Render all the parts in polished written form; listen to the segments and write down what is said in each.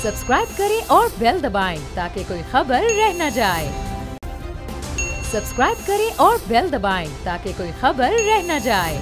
Subscribe करें और bell दबाएं ताकि कोई खबर रह न जाए। सब्सक्राइब करें और बेल दबाएं ताकि कोई खबर रह न जाए।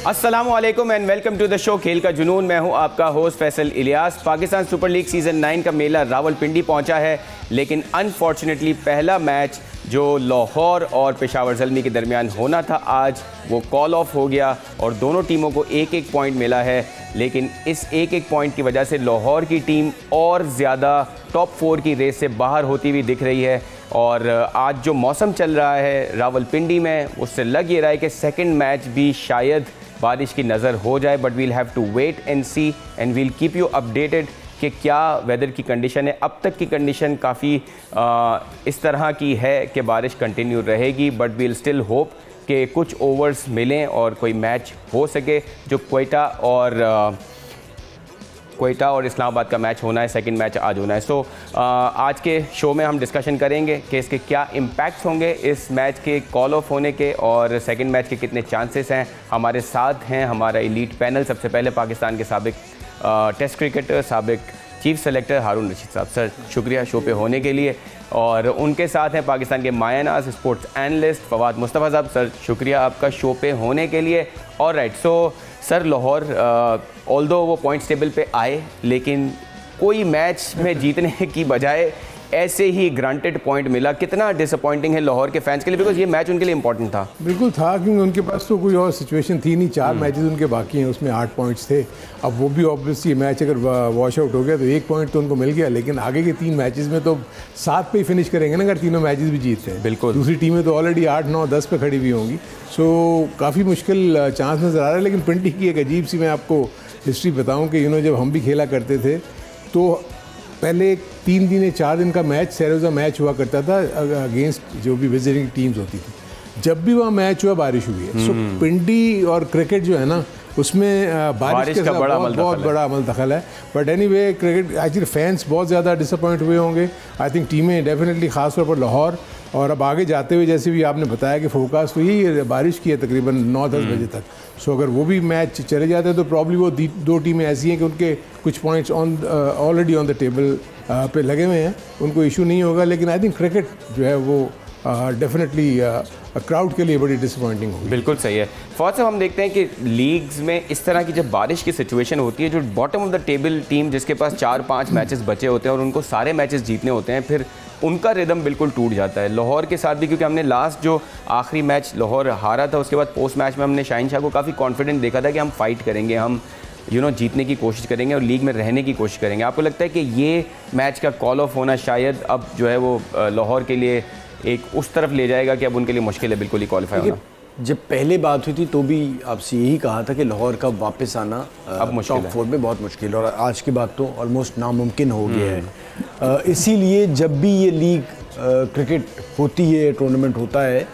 अस्सलामुअलैकुम and welcome to the show Khel ka Junoon. मैं हूं आपका host Faisal Ilyas. Pakistan super league season 9 का मेला रावलपिंडी पहुंचा है, लेकिन अनफॉर्चुनेटली पहला मैच जो लाहौर और पेशावर ज़ल्मी के दरमियान होना था आज वो कॉल ऑफ हो गया और दोनों टीमों को एक एक पॉइंट मिला है। लेकिन इस एक एक पॉइंट की वजह से लाहौर की टीम और ज़्यादा टॉप 4 की रेस से बाहर होती हुई दिख रही है। और आज जो मौसम चल रहा है रावलपिंडी में, उससे लग ये रहा है कि सेकंड मैच भी शायद बारिश की नज़र हो जाए, but we'll have to wait and see and we'll keep you updated कि क्या वेदर की कंडीशन है। अब तक की कंडीशन काफ़ी इस तरह की है कि बारिश कंटिन्यू रहेगी, बट वील स्टिल होप कि कुछ ओवर्स मिलें और कोई मैच हो सके। जो क्वेटा और इस्लामाबाद का मैच होना है, सेकंड मैच आज होना है। सो आज के शो में हम डिस्कशन करेंगे कि इसके क्या इम्पैक्ट्स होंगे इस मैच के कॉल ऑफ होने के और सेकंड मैच के कितने चांसेस हैं। हमारे साथ हैं हमारा एलीट पैनल। सबसे पहले पाकिस्तान के साबिक टेस्ट क्रिकेटर, साबिक चीफ सेलेक्टर हारून रशीद साहब। सर शुक्रिया शो पे होने के लिए। और उनके साथ हैं पाकिस्तान के मायानाज स्पोर्ट्स एनालिस्ट फवाद मुस्तफ़ा साहब। सर शुक्रिया आपका शो पे होने के लिए। और right, so sir Lahore although वो पॉइंट्स टेबल पे आए, लेकिन कोई मैच में जीतने की बजाय ऐसे ही ग्रांटेड पॉइंट मिला। कितना डिसअपॉइंटिंग है लाहौर के फैंस के लिए, बिकॉज ये मैच उनके लिए इंपॉर्टेंट था। बिल्कुल था, क्योंकि उनके पास तो कोई और सिचुएशन थी नहीं। 4 मैचेस उनके बाकी हैं, उसमें 8 पॉइंट्स थे। अब वो भी ऑब्वियसली मैच अगर वॉश आउट हो गया तो 1 पॉइंट तो उनको मिल गया, लेकिन आगे के 3 मैचेस में तो 7 पे ही फिनिश करेंगे ना अगर तीनों मैचेस भी जीतते हैं। बिल्कुल, दूसरी टीमें तो ऑलरेडी 8, 9, 10 पे खड़ी हुई होंगी। सो काफ़ी मुश्किल चांस नज़र आ रहा है। लेकिन पिंडी की एक अजीब सी मैं आपको हिस्ट्री बताऊँ कि जब हम भी खेला करते थे तो पहले 3 दिन या 4 दिन का मैच सैरोज़ा मैच हुआ करता था अगेंस्ट जो भी विजिटिंग टीम्स होती थी। जब भी वहाँ मैच हुआ बारिश हुई है। सो पिंडी और क्रिकेट जो है ना उसमें बारिश का बहुत बड़ा अमल दखल है। But anyway cricket actually fans बहुत ज़्यादा डिसअपॉइंट हुए होंगे। आई थिंक टीमें डेफिनेटली ख़ासतौर पर लाहौर। और अब आगे जाते हुए जैसे भी आपने बताया कि फोकास तो यही बारिश की है तकरीबन 9-10 बजे तक। सो अगर वो भी मैच चले जाते हैं तो प्रॉब्ली वो 2 टीमें ऐसी हैं कि उनके कुछ points already on the table पे लगे हुए हैं, उनको इशू नहीं होगा। लेकिन आई थिंक क्रिकेट जो है वो डेफिनेटली क्राउड के लिए बड़ी डिसअपॉइंटिंग होगी। बिल्कुल सही है। फौज साहब, हम देखते हैं कि लीग्स में इस तरह की जब बारिश की सिचुएशन होती है, जो bottom of the table team जिसके पास 4-5 मैचेस बचे होते हैं और उनको सारे मैचेस जीतने होते हैं, फिर उनका रिदम बिल्कुल टूट जाता है। लाहौर के साथ भी, क्योंकि हमने लास्ट जो आखिरी मैच लाहौर हारा था, उसके बाद पोस्ट मैच में हमने शाहीन शाह को काफ़ी कॉन्फिडेंट देखा था कि हम फाइट करेंगे, हम जीतने की कोशिश करेंगे और लीग में रहने की कोशिश करेंगे। आपको लगता है कि ये मैच का कॉल ऑफ होना शायद अब जो है वो लाहौर के लिए एक उस तरफ ले जाएगा कि अब उनके लिए मुश्किल है बिल्कुल ही क्वालिफाई होना? जब पहले बात हुई थी तो भी आपसे यही कहा था कि लाहौर का वापस आना अब टॉप 4 में बहुत मुश्किल है, और आज की बात तो ऑलमोस्ट नामुमकिन हो गया है। इसीलिए जब भी ये लीग क्रिकेट होती है, टूर्नामेंट होता है,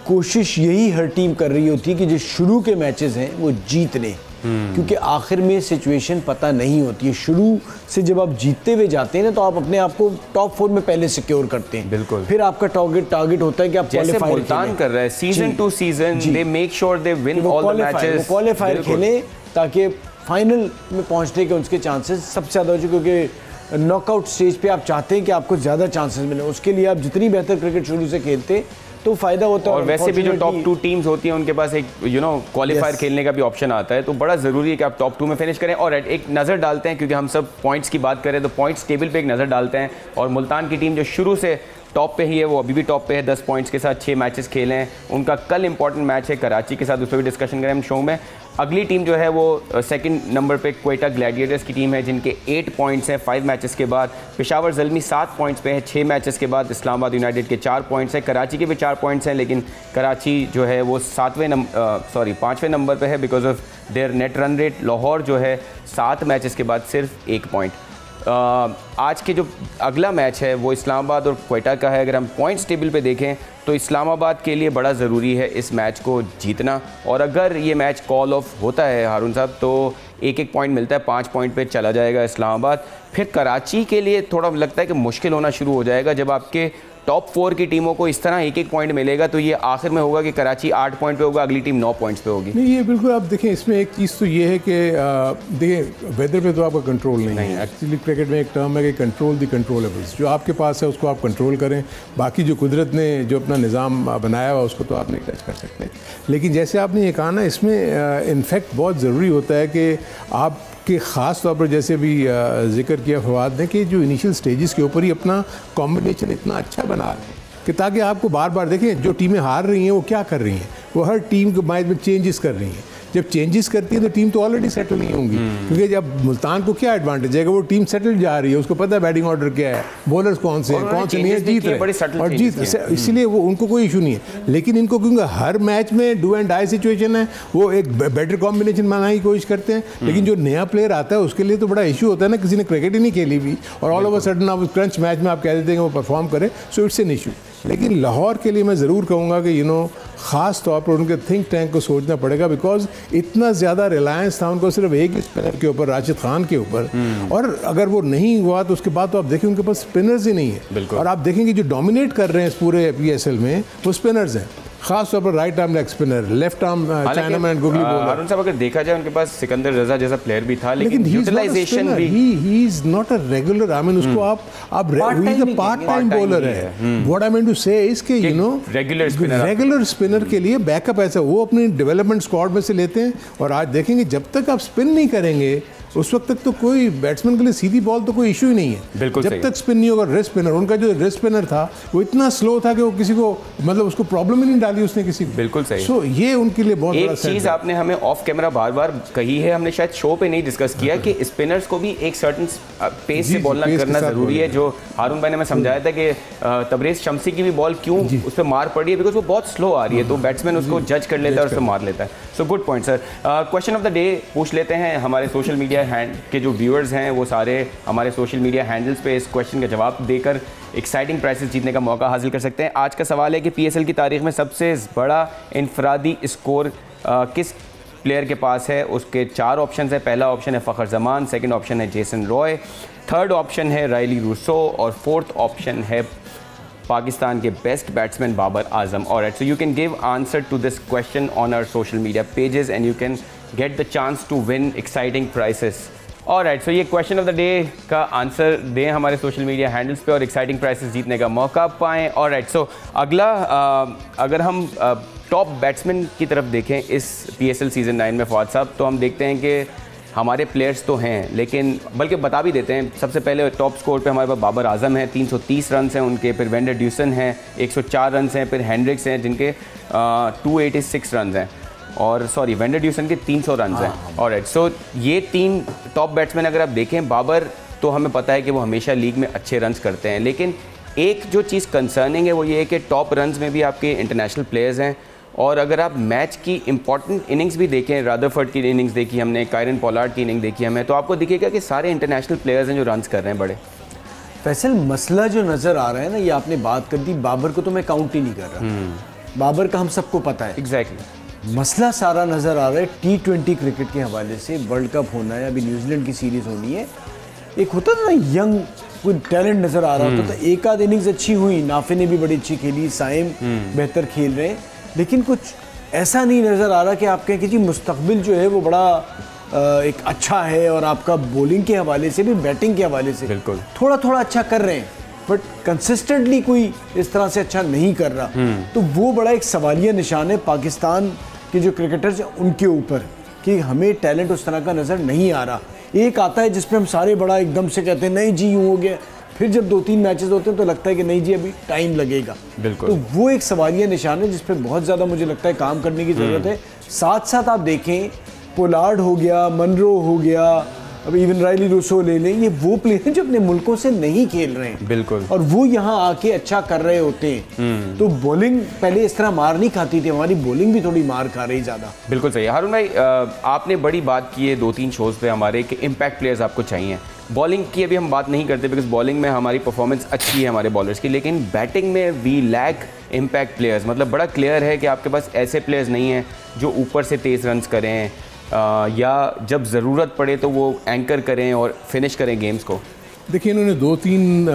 कोशिश यही हर टीम कर रही होती है कि जो शुरू के मैचेस हैं वो जीत लें, क्योंकि आखिर में सिचुएशन पता नहीं होती है। शुरू से जब आप जीतते हुए जाते हैं ना तो आप अपने आप को टॉप 4 में पहले सिक्योर करते हैं। बिल्कुल। फिर आपका टारगेट होता है कि आप क्वालीफायर मुल्तान कर रहे हैं season two season, they make sure they win all the matches, qualifier खेलें ताकि फाइनल में पहुंचने के उनके चांसेस सबसे ज़्यादा हो जाए, क्योंकि नॉकआउट स्टेज पे आप चाहते हैं कि आपको ज़्यादा चांसेस मिले। उसके लिए आप जितनी बेहतर क्रिकेट शुरू से खेलते तो फ़ायदा होता है। और वैसे भी जो टॉप 2 टीम्स होती हैं उनके पास एक क्वालीफायर खेलने का भी ऑप्शन आता है, तो बड़ा ज़रूरी है कि आप टॉप 2 में फिनिश करें। और एक नज़र डालते हैं, क्योंकि हम सब पॉइंट्स की बात करें तो पॉइंट्स टेबल पे एक नज़र डालते हैं। और मुल्तान की टीम जो शुरू से टॉप पे ही है, वो अभी भी टॉप पे है 10 पॉइंट्स के साथ, 6 मैचेस खेले हैं। उनका कल इंपॉर्टेंट मैच है कराची के साथ, उस पर भी डिस्कशन करें हम शो में। अगली टीम जो है वो सेकंड नंबर पे क्वेटा ग्लैडिएटर्स की टीम है, जिनके 8 पॉइंट्स हैं 5 मैचेस के बाद। पेशावर ज़ल्मी 7 पॉइंट्स पे है 6 मैचेस के बाद। इस्लामाबाद यूनाइटेड के 4 पॉइंट्स हैं, कराची के भी 4 पॉइंट्स हैं, लेकिन कराची जो है वो 5वें नंबर पे है because of their net run rate. Lahore जो है 7 मैचेस के बाद सिर्फ 1 पॉइंट। आज के जो अगला मैच है वो इस्लामाबाद और क्वेटा का है। अगर हम पॉइंट्स टेबल पे देखें तो इस्लामाबाद के लिए बड़ा ज़रूरी है इस मैच को जीतना, और अगर ये मैच कॉल ऑफ होता है हारून साहब तो 1-1 पॉइंट मिलता है, 5 पॉइंट पे चला जाएगा इस्लामाबाद। फिर कराची के लिए थोड़ा लगता है कि मुश्किल होना शुरू हो जाएगा जब आपके टॉप 4 की टीमों को इस तरह एक एक पॉइंट मिलेगा तो ये आखिर में होगा कि कराची 8 पॉइंट पे होगा, अगली टीम 9 पॉइंट्स पे होगी। नहीं, ये बिल्कुल आप देखें, इसमें एक चीज़ तो ये है कि देखें वेदर पे तो आपका कंट्रोल नहीं है। एक्चुअली क्रिकेट में एक टर्म है कि कंट्रोल द कंट्रोलेबल्स, जो आपके पास है उसको आप कंट्रोल करें, बाकी जो कुदरत ने जो अपना निज़ाम बनाया हुआ उसको तो आप नहीं टच कर सकते। लेकिन जैसे आपने ये कहा ना, इसमें इनफैक्ट बहुत ज़रूरी होता है कि आप कि ख़ास तौर पर जैसे भी जिक्र किया फवाद ने कि जो इनिशियल स्टेजेस के ऊपर ही अपना कॉम्बिनेशन इतना अच्छा बना रहे हैं कि ताकि आपको बार बार देखें जो टीमें हार रही हैं वो क्या कर रही हैं, वो हर टीम के मैच में चेंजेस कर रही हैं। जब चेंजेस करती है तो टीम तो ऑलरेडी सेटल नहीं होंगी, क्योंकि जब मुल्तान को क्या एडवांटेज है कि वो टीम सेटल जा रही है, उसको पता है बैटिंग ऑर्डर क्या है, बॉलर्स कौन से हैं, कौन से नहीं है, जीत रहे और जीत, इसलिए वो उनको कोई इशू नहीं है। लेकिन इनको क्योंकि हर मैच में डू एंड डाई सिचुएशन है, वो एक बेटर कॉम्बिनेशन बनाने की कोशिश करते हैं। लेकिन जो नया प्लेयर आता है उसके लिए तो बड़ा इशू होता है ना, किसी ने क्रिकेट ही नहीं खेली भी और ऑल ओवर सडन आप क्रंच मैच में आप कह देते हैं वो परफॉर्म करे, सो इट्स एन इशू। लेकिन लाहौर के लिए मैं ज़रूर कहूँगा कि ख़ास तौर पर उनके थिंक टैंक को सोचना पड़ेगा, बिकॉज इतना ज़्यादा रिलायंस था उनको सिर्फ एक स्पिनर के ऊपर, राशिद खान के ऊपर, और अगर वो नहीं हुआ तो उसके बाद तो आप देखें उनके पास स्पिनर्स ही नहीं है। और आप देखेंगे जो डोमिनेट कर रहे हैं इस पूरे PSL में वो स्पिनर्स हैं, खास तौर पर right arm leg spinner, left arm chinaman and googly bowler. Haroon साहब अगर देखा जाए उनके पास सिकंदर रजा जैसा प्लेयर भी था, लेकिन यूटिलाइजेशन भी he is not a regular, I mean उसको आप पार्ट टाइम बॉलर है। व्हाट आई मीन टू से इज के रेगुलर स्पिनर के लिए बैकअप ऐसा वो अपनी डेवलपमेंट स्क्वाड में से लेते हैं। और आज देखेंगे जब तक आप स्पिन नहीं करेंगे उस वक्त तक तो कोई बैट्समैन के लिए सीधी बॉल तो कोई इशू ही नहीं है, बिल्कुल जब तक स्पिन नहीं होगा। रिस्ट स्पिनर, उनका जो रिस्ट स्पिनर था वो इतना स्लो था कि वो किसी को मतलब उसको प्रॉब्लम ही नहीं डाली उसने किसी को। बिल्कुल सही। सो ये उनके लिए बहुत बड़ा एक चीज़ आपने हमें ऑफ कैमरा बार बार कही है, हमने शायद शो पे नहीं डिस्कस किया कि स्पिनर्स को भी एक सर्टन पेस से बॉलना करना ज़रूरी है। जो हारून भाई ने हमें समझाया था कि तबरेज़ शम्सी की भी बॉल क्यों उस पर मार पड़ी है, बिकॉज वो बहुत स्लो आ रही है, तो बैट्समैन उसको जज कर लेता है और उसको मार लेता है। So good point sir. Question of the day पूछ लेते हैं। हमारे सोशल मीडिया हैंड के जो व्यूअर्स हैं वो सारे हमारे सोशल मीडिया हैंडल्स पे इस क्वेश्चन का जवाब देकर एक्साइटिंग प्राइसेस जीतने का मौका हासिल कर सकते हैं। आज का सवाल है कि PSL की तारीख में सबसे बड़ा इनफरादी स्कोर किस प्लेयर के पास है। उसके 4 ऑप्शन है। पहला ऑप्शन है फ़खर जमान, सेकंड ऑप्शन है जेसन रॉय, थर्ड ऑप्शन है रायली रूसो और फोर्थ ऑप्शन है पाकिस्तान के best batsman Babar Azam. Alright, so you can give answer to this question on our social media pages and you can get the chance to win exciting prizes. Alright, so ये question of the day का answer दें हमारे social media handles पे और exciting prices जीतने का मौका पाएँ। ऑलराइट, सो अगला अगर हम टॉप बैट्समैन की तरफ देखें इस PSL सीज़न 9 में फवाद साहब, तो हम देखते हैं कि हमारे प्लेयर्स तो हैं, लेकिन बल्कि बता भी देते हैं। सबसे पहले टॉप स्कोर पे हमारे पास बाबर आजम है, 330 रन हैं उनके, फिर वेंडर ड्यूसन हैं 104 रन हैं, फिर हेंड्रिक्स हैं जिनके 286 रन हैं, और सॉरी वेंडर ड्यूसन के 300 रन हैं। ऑलराइट, सो ये 3 टॉप बैट्समैन अगर आप देखें, बाबर तो हमें पता है कि वो हमेशा लीग में अच्छे रन्स करते हैं, लेकिन एक जो चीज़ कंसर्निंग है वो ये है कि टॉप रन्स में भी आपके इंटरनेशनल प्लेयर्स हैं। और अगर आप मैच की इंपॉर्टेंट इनिंग्स भी देखें, रादरफोर्ड की इनिंग्स देखी हमने, कायरन पोलार्ड की इनिंग देखी हमें, तो आपको दिखेगा कि सारे इंटरनेशनल प्लेयर्स हैं जो रन्स कर रहे हैं बड़े। फैसल, मसला जो नज़र आ रहा है ना, ये आपने बात कर दी, बाबर को तो मैं काउंट ही नहीं कर रहा। बाबर का हम सबको पता है एग्जैक्टली। मसला सारा नज़र आ रहा है T20 क्रिकेट के हवाले से। वर्ल्ड कप होना है, अभी न्यूजीलैंड की सीरीज़ होनी है। एक होता था ना यंग कोई टैलेंट नज़र आ रहा होता, तो एक आध इनिंग्स अच्छी हुई, नाफे ने भी बड़ी अच्छी खेली, साइम बेहतर खेल रहे हैं, लेकिन कुछ ऐसा नहीं नज़र आ रहा कि आप कहें कि जी मुस्तकबिल जो है वो बड़ा एक अच्छा है, और आपका बॉलिंग के हवाले से भी बैटिंग के हवाले से बिल्कुल थोड़ा थोड़ा अच्छा कर रहे हैं, बट कंसिस्टेंटली कोई इस तरह से अच्छा नहीं कर रहा। तो वो बड़ा एक सवालिया निशान है पाकिस्तान के जो क्रिकेटर्स हैं उनके ऊपर, कि हमें टैलेंट उस तरह का नज़र नहीं आ रहा। एक आता है जिसपे हम सारे बड़ा एकदम से कहते हैं नहीं जी यूँ हो गया, फिर जब 2-3 मैचेस होते हैं तो लगता है कि नहीं जी अभी टाइम लगेगा। बिल्कुल, तो वो एक सवालिया निशान है जिस पे बहुत ज़्यादा मुझे लगता है काम करने की ज़रूरत है। साथ साथ आप देखें, पोलार्ड हो गया, मनरो हो गया, अब इवन रायली रूसो ले लें, ये वो प्लेयर हैं जो अपने मुल्कों से नहीं खेल रहे हैं। बिल्कुल, और वो यहाँ आके अच्छा कर रहे होते हैं। तो बॉलिंग पहले इस तरह मार नहीं खाती थी, हमारी बॉलिंग भी थोड़ी मार खा रही ज़्यादा। बिल्कुल सही। हारून भाई, आपने बड़ी बात की है 2-3 शोज़ पे हमारे कि इम्पैक्ट प्लेयर्स आपको चाहिए। बॉलिंग की अभी हम बात नहीं करते बिकॉज बॉलिंग में हमारी परफॉर्मेंस अच्छी है हमारे बॉलर्स की, लेकिन बैटिंग में वी लैक इम्पैक्ट प्लेयर्स। मतलब बड़ा क्लियर है कि आपके पास ऐसे प्लेयर्स नहीं हैं जो ऊपर से तेज़ रन्स करें या जब ज़रूरत पड़े तो वो एंकर करें और फिनिश करें गेम्स को। देखिए इन्होंने 2-3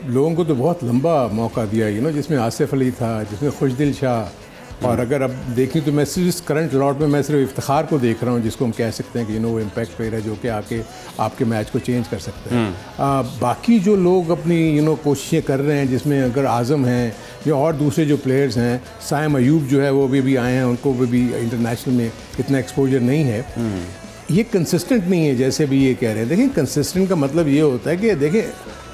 लोगों को तो बहुत लंबा मौका दिया जिसमें आसिफ अली था, जिसमें खुशदिल शाह, और अगर अब देखें तो मैं सिर्फ इस करंट लॉट में मैं सिर्फ इफ्तिखार को देख रहा हूँ, जिसको हम कह सकते हैं कि वो इम्पैक्ट प्लेयर है जो कि आके आपके मैच को चेंज कर सकते हैं। बाकी जो लोग अपनी कोशिशें कर रहे हैं, जिसमें अगर आज़म हैं या और दूसरे जो प्लेयर्स हैं, साइम अयूब जो है वो भी आए हैं, उनको भी इंटरनेशनल में इतना एक्सपोजर नहीं है, ये कंसिस्टेंट नहीं है जैसे भी ये कह रहे हैं। देखिए कंसिस्टेंट का मतलब ये होता है कि देखिए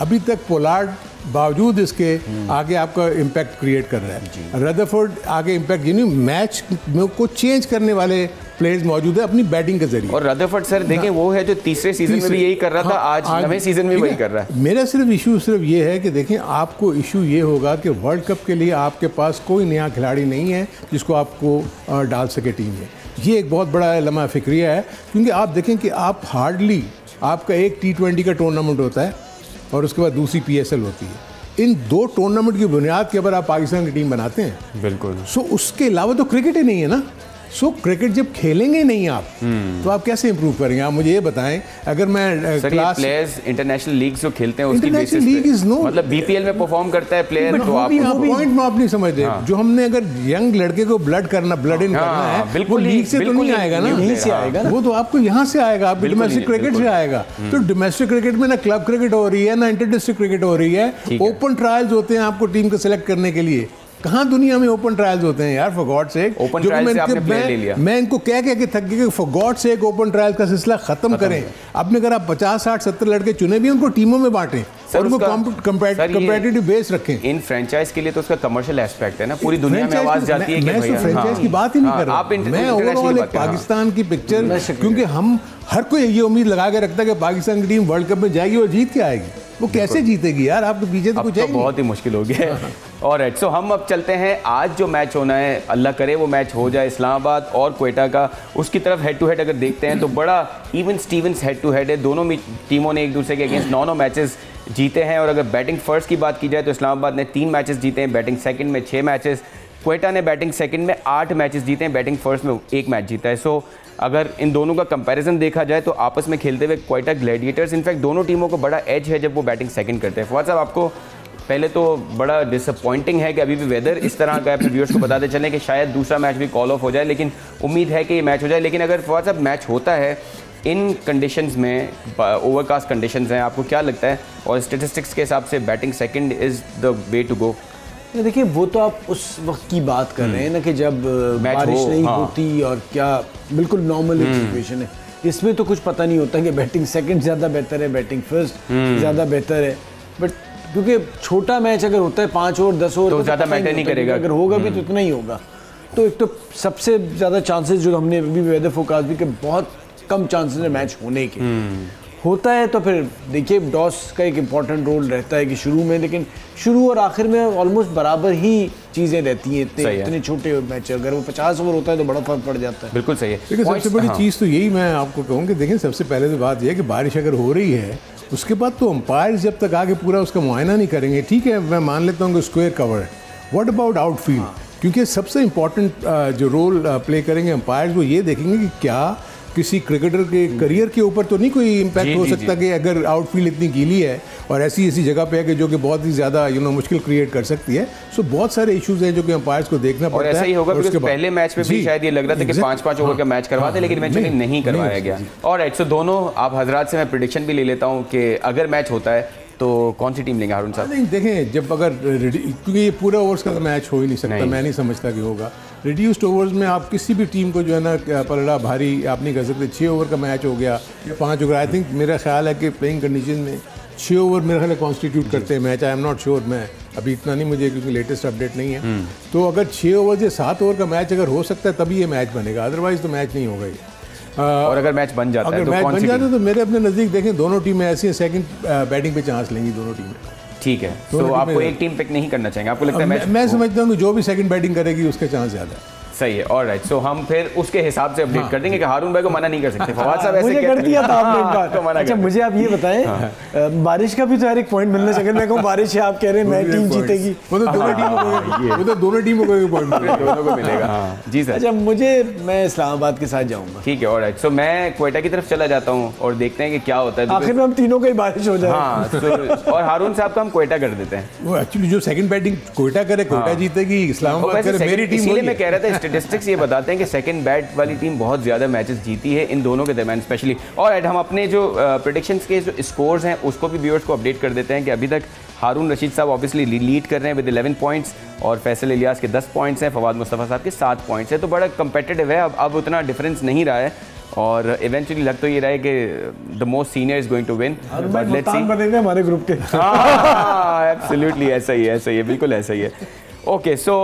अभी तक पोलार्ड बावजूद इसके आगे आपका इम्पैक्ट क्रिएट कर रहा है, रदरफोर्ड आगे इम्पैक्ट मैच को चेंज करने वाले प्लेयर्स मौजूद है अपनी बैटिंग के जरिए। और रदरफोर्ड सर देखें वो है जो तीसरे सीजन में भी यही कर रहा था, आज नवे सीजन में वही कर रहा है। मेरा सिर्फ इशू ये है कि देखें आपको इशू ये होगा कि वर्ल्ड कप के लिए आपके पास कोई नया खिलाड़ी नहीं है जिसको आपको डाल सके टीम में। ये एक बहुत बड़ा लम्हा फिक्रिया है, क्योंकि आप देखें कि आप हार्डली आपका एक T20 का टूर्नामेंट होता है और उसके बाद दूसरी PSL होती है। इन 2 टूर्नामेंट की बुनियाद के ऊपर आप पाकिस्तान की टीम बनाते हैं। बिल्कुल। सो उसके अलावा तो क्रिकेट ही नहीं है ना। सो क्रिकेट जब खेलेंगे नहीं आप तो आप कैसे इंप्रूव करेंगे? आप मुझे ये बताएं, अगर मैं क्लास प्लेयर्स इंटरनेशनल लीग्स जो खेलते हैं उसकी बेसिस पे मतलब BPL में परफॉर्म करता है प्लेयर, तो आप पॉइंट में आप नहीं समझते। जो हमने अगर यंग लड़के को ब्लड इन करना है, वो लीग से तो नहीं आएगा ना, यहीं से आएगा, वो तो आपको यहाँ से आएगा, आपको डोमेस्टिक क्रिकेट से आएगा। तो डोमेस्टिक क्रिकेट में ना क्लब क्रिकेट हो रही है ना इंटर डिस्ट्रिक्ट क्रिकेट हो रही है। ओपन ट्रायल्स होते हैं आपको टीम को सिलेक्ट करने के लिए। कहाँ दुनिया में ओपन ट्रायल्स होते हैं यार, for God sake. Open trial से आपने प्लेयर ले लिया। मैं इनको कह के थक गया कि for God sake open trial का सिलसिला खत्म करें। आपने अगर आप 50, 60, 70 लड़के चुने भी उनको टीमों में बांटें और उनको कंपेटिटिव बेस रखें। इन फ्रेंचाइज के लिए तो उसका कमर्शियल एस्पेक्ट है ना, पूरी दुनिया में आवाज जाती है कि मैं तो फ्रेंचाइज की बात ही नहीं कर रहा, मैं ओवरऑल एक पाकिस्तान की पिक्चर, क्योंकि हम हर कोई ये उम्मीद लगा के रखता है कि पाकिस्तान की टीम वर्ल्ड कप में जाएगी और जीत के आएगी। वो कैसे जीतेगी यार, आपके पीछे तो कुछ है, बहुत ही मुश्किल हो गया है। और सो हम अब चलते हैं, आज जो मैच होना है अल्लाह करे वो मैच हो जाए इस्लामाबाद और क्वेटा का। उसकी तरफ हेड टू हेड अगर देखते हैं तो बड़ा even stevens head to head है। दोनों टीमों ने एक दूसरे के अगेंस्ट 9 मैचेस जीते हैं। और अगर बैटिंग फर्स्ट की बात की जाए तो इस्लामाबाद ने 3 मैचेस जीते हैं, बैटिंग सेकंड में 6 मैचेस। क्वेटा ने बैटिंग सेकंड में 8 मैचेस जीते हैं, बैटिंग फर्स्ट में 1 मैच जीता है। सो अगर इन दोनों का कंपैरिजन देखा जाए तो आपस में खेलते हुए क्वेटा ग्लैडिएटर्स, इनफैक्ट दोनों टीमों को बड़ा एज है जब वो बैटिंग सेकंड करते हैं। फवाद साहब, आपको पहले तो बड़ा डिसअपॉइंटिंग है कि अभी भी वेदर इस तरह का है, अपने व्यूअर्स को बताते चलें कि शायद दूसरा मैच भी कॉल ऑफ हो जाए, लेकिन उम्मीद है कि ये मैच हो जाए। लेकिन अगर फवाद साहब मैच होता है इन कंडीशंस में, ओवरकास्ट कंडीशंस हैं, आपको क्या लगता है? और स्टेटिस्टिक्स के हिसाब से batting second is the way to go. देखिए वो तो आप उस वक्त की बात कर रहे हैं ना कि जब बारिश नहीं होती और क्या बिल्कुल नॉर्मल सिचुएशन है। इसमें तो कुछ पता नहीं होता कि बैटिंग सेकंड ज़्यादा बेहतर है, बैटिंग फर्स्ट ज़्यादा बेहतर है। बट क्योंकि छोटा मैच अगर होता है 5 ओवर 10 ओवर तो ज़्यादा मैटर नहीं करेगा, अगर होगा भी तो इतना ही होगा। तो एक तो सबसे ज़्यादा चांसेस जो हमने अभी वेदर फोरकास्ट भी कि बहुत कम चांसेस है मैच होने के। होता है तो फिर देखिए डॉस का एक इम्पॉर्टेंट रोल रहता है कि शुरू में, लेकिन शुरू और आखिर में ऑलमोस्ट बराबर ही चीज़ें रहती हैं। इतने छोटे मैच, अगर वो 50 ओवर होता है तो बड़ा फर्क पड़ जाता है। बिल्कुल सही है। लेकिन सबसे बड़ी चीज़ तो यही मैं आपको कहूँ कि देखिए सबसे पहले तो बात यह है कि बारिश अगर हो रही है उसके बाद तो अंपायर जब तक आगे पूरा उसका मुआयना नहीं करेंगे, ठीक है मैं मान लेता हूँ कि स्क्वायर कवर है, व्हाट अबाउट आउटफील्ड? क्योंकि सबसे इम्पॉर्टेंट जो रोल प्ले करेंगे अंपायर्स वो ये देखेंगे कि क्या किसी क्रिकेटर के करियर के ऊपर तो नहीं कोई इम्पैक्ट हो सकता कि अगर आउटफील्ड इतनी गीली है और ऐसी जगह पे है कि जो कि बहुत ही ज़्यादा मुश्किल क्रिएट कर सकती है। सो बहुत सारे इश्यूज हैं जो कि अंपायर्स को देखना पड़ता है। और ऐसा ही होगा क्योंकि पहले मैच में भी शायद ये लग रहा था कि 5-5 ओवर का मैच करवाते, लेकिन इवेंचुअली नहीं करवाया गया। और सो दोनों आप हजरात से मैं प्रेडिक्शन भी ले लेता हूँ कि अगर मैच होता है तो कौन सी टीम लेंगे हारून साहब? नहीं देखें, जब अगर क्योंकि ये पूरा ओवर्स का मैच हो ही नहीं सकता, मैं नहीं समझता कि होगा। रिड्यूस्ड ओवर्स में आप किसी भी टीम को जो है ना पलड़ा भारी आप नहीं कर सकते। 6 ओवर का मैच हो गया, 5 ओवर, आई थिंक मेरा ख्याल है कि प्लेइंग कंडीशन में 6 ओवर मेरा ख्याल है कॉन्स्टिट्यूट करते हैं match. I am not sure, मैं अभी इतना नहीं मुझे क्योंकि लेटेस्ट अपडेट नहीं है। तो अगर 6 ओवर से 7 ओवर का मैच अगर हो सकता है तभी ये मैच बनेगा, अदरवाइज तो मैच नहीं होगा। और अगर मैच बन जाता है तो कौन सी टीम? तो मेरे अपने नज़दीक देखें दोनों टीमें ऐसी हैं, सेकंड बैटिंग पे चांस लेंगी दोनों टीमें। ठीक है, तो आपको एक टीम पिक नहीं करना चाहेंगे? आपको लगता है मैं समझता हूँ कि जो भी सेकंड बैटिंग करेगी उसके चांस ज़्यादा है। सही है, ऑलराइट। सो हम फिर उसके हिसाब से अपडेट कर देंगे कि हारून भाई को मना नहीं कर सकते। फवाद साहब ऐसे मुझे कर दिया था आपने एक बार। तो मना अच्छा, मुझे आप ये बताएं, बारिश का भी तो हर एक पॉइंट मिलना चाहिए। मैं कहूँ बारिश है, आप कह रहे हैं मैं टीम जीतेगी, वो तो दोनों टीमों को एक पॉइंट दोनों को मिलेगा। जी सर। अच्छा, मैं इस्लामाबाद के साथ जाऊंगा। ठीक है, ऑलराइट। सो मैं क्वेटा की तरफ चला जाता हूँ और देखते हैं कि क्या होता है। आखिर में हम तीनों का ही बारिश हो जाए। हाँ, और हारून साहब का हम क्वेटा कर देते हैं। वो एक्चुअली जो सेकंड बैटिंग क्वेटा करे, क्वेटा जीतेगी, इस्लामाबाद करे, मेरी टीम। इसलिए मैं कह रहा था, स्टैटिस्टिक्स ये बताते हैं कि सेकंड बैट वाली टीम बहुत ज़्यादा मैचेस जीती है इन दोनों के दरमियान स्पेशली। और हम अपने जो प्रेडिक्शंस के जो स्कोर्स हैं उसको भी व्यूअर्स को अपडेट कर देते हैं कि अभी तक हारून रशीद साहब ऑब्वियसली लीड कर रहे हैं विद 11 पॉइंट्स और फैसल इलियास के 10 पॉइंट्स हैं, फवाद मुस्तफ़ा साहब के 7 पॉइंट्स हैं। तो बड़ा कंपेटिटिव है, अब उतना डिफरेंस नहीं रहा है और इवेंचुअली लग तो ये रहा है कि the most senior is going to win. But let's see, बनेंगे हमारे ग्रुप के। एब्सोल्युटली ऐसा ही है, बिल्कुल ऐसा ही है। ओके, सो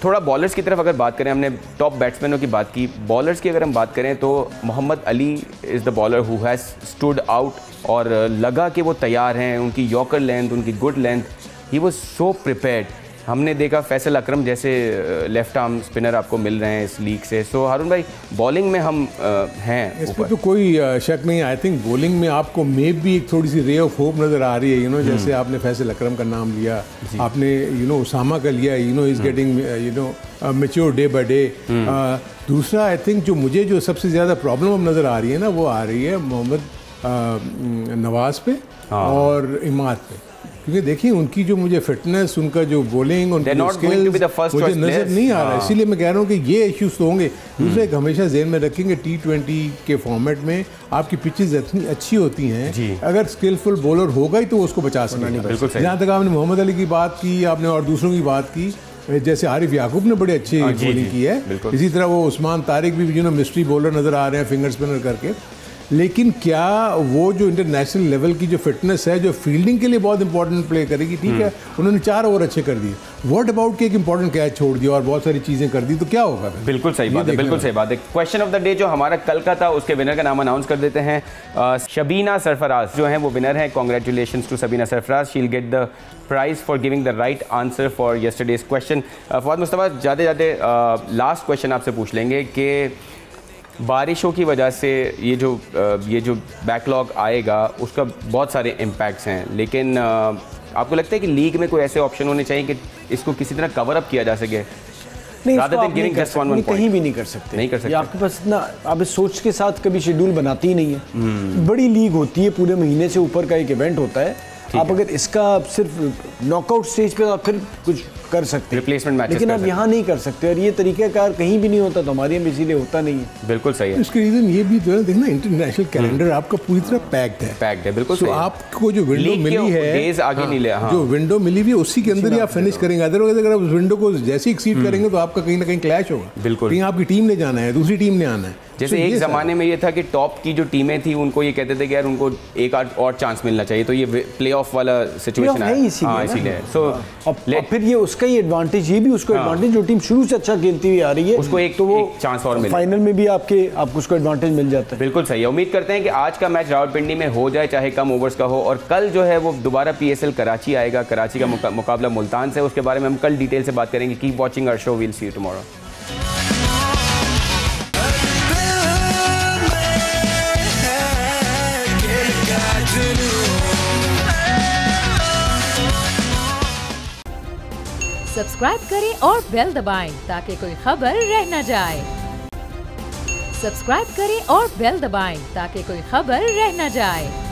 थोड़ा बॉलर्स की तरफ अगर बात करें, हमने टॉप बैट्समैनों की बात की, बॉलर्स की अगर हम बात करें तो Mohammad Ali is the bowler who has stood out और लगा कि वो तैयार हैं, उनकी यॉर्कर लेंथ, उनकी good length, he was so prepared. हमने देखा फैसल अकरम जैसे लेफ्ट आर्म स्पिनर आपको मिल रहे हैं इस लीग से। सो हारून भाई, बॉलिंग में हम हैं इसमें तो कोई शक नहीं। आई थिंक बॉलिंग में आपको मे भी एक थोड़ी सी रे ऑफ होप नज़र आ रही है। जैसे आपने फैसल अकरम का नाम लिया, आपने उसामा का लिया, is getting mature day by day. दूसरा आई थिंक जो सबसे ज़्यादा प्रॉब्लम अब नज़र आ रही है ना, वो आ रही है मोहम्मद नवाज़ पे और इमाद पे। क्योंकि देखिए उनकी जो मुझे फिटनेस, उनका जो बॉलिंग, उनकी स्किल्स मुझे नजर नहीं आ रहा है। इसीलिए मैं कह रहा हूँ कि ये इश्यूज तो होंगे। दूसरा एक हमेशा ज़हन में रखेंगे, T20 के फॉर्मेट में आपकी पिचेस इतनी अच्छी होती हैं, अगर स्किलफुल बॉलर होगा ही तो उसको बचा सकेगा। जहाँ तक आपने मोहम्मद अली की बात की, आपने और दूसरों की बात की, जैसे आरिफ याकूब ने बड़ी अच्छी बॉलिंग की है, इसी तरह वो उस्मान तारिक भी मिस्ट्री बॉलर नज़र आ रहे हैं फिंगर स्पिनर करके। लेकिन क्या वो जो इंटरनेशनल लेवल की जो फिटनेस है, जो फील्डिंग के लिए बहुत इंपॉर्टेंट प्ले करेगी, ठीक है, उन्होंने 4 ओवर अच्छे कर दिए, व्हाट अबाउट कि एक इंपॉर्टेंट कैच छोड़ दिया और बहुत सारी चीज़ें कर दी, तो क्या होगा? बिल्कुल सही बात है, बिल्कुल सही बात है। क्वेश्चन ऑफ द डे जो हमारा कल का था, उसके विनर का नाम अनाउंस कर देते हैं। शबीना सरफराज जो हैं वो विनर हैं। Congratulations to Shabina Sarfaraz, she will get the prize for giving the right answer for yesterday's question. Fawad Mustafa, जाते लास्ट क्वेश्चन आपसे पूछ लेंगे कि बारिशों की वजह से ये जो बैकलॉग आएगा उसका बहुत सारे इम्पैक्ट्स हैं, लेकिन आपको लगता है कि लीग में कोई ऐसे ऑप्शन होने चाहिए कि इसको किसी तरह कवर अप किया जा सके? नहीं, कहीं भी नहीं कर सकते। आपके पास इतना, आप इस सोच के साथ कभी शेड्यूल बनाती ही नहीं है। बड़ी लीग होती है, पूरे महीने से ऊपर का एक इवेंट होता है। आप अगर इसका सिर्फ नॉकआउट स्टेज पे आप फिर कुछ कर सकते हैं, रिप्लेसमेंट मैचेस, लेकिन आप यहाँ नहीं कर सकते और ये तरीक़ाकार कहीं भी नहीं होता, तो हमारे यहाँ इसीलिए होता नहीं है। बिल्कुल सही है। इसके रीज़न ये भी तो है, देखना इंटरनेशनल कैलेंडर आपका पूरी तरह पैक्ड है। बिल्कुल सही है। आपको जो विंडो मिली है, आगे नहीं ले, जो विंडो मिली हुई है उसी के अंदर ही आप फिनिश करेंगे। अदरवाइज अगर आप उस विंडो को जैसे एक्सीड करेंगे तो आपका कहीं ना कहीं क्लैश होगा। बिल्कुल, कहीं आपकी टीम ने जाना है, दूसरी टीम ने आना है। जैसे एक ज़माने में ये था कि टॉप की जो टीमें थी उनको ये कहते थे कि यार उनको एक और चांस मिलना चाहिए, तो ये प्ले ऑफ वाला सिचुएशन है, इसीलिए। सो फिर ये उसका ही एडवांटेज, ये भी उसको एडवांटेज, जो टीम शुरू से अच्छा खेलती हुई आ रही है उसको एक चांस और मिले, फाइनल में भी आपको उसको एडवांटेज मिल जाता है। बिल्कुल सही है। उम्मीद करते हैं कि आज का मैच रावलपिंडी में हो जाए, चाहे कम ओवर्स का हो, और कल जो है वो दोबारा PSL कराची आएगा, कराची का मुकाबला मुल्तान से। उसके बारे में हम कल डिटेल से बात करेंगे। Keep watching our show, we'll see you tomorrow. Subscribe करें और बेल दबाएं ताकि कोई खबर रह न जाए। सब्सक्राइब करें और बेल दबाएं ताकि कोई खबर रह न जाए।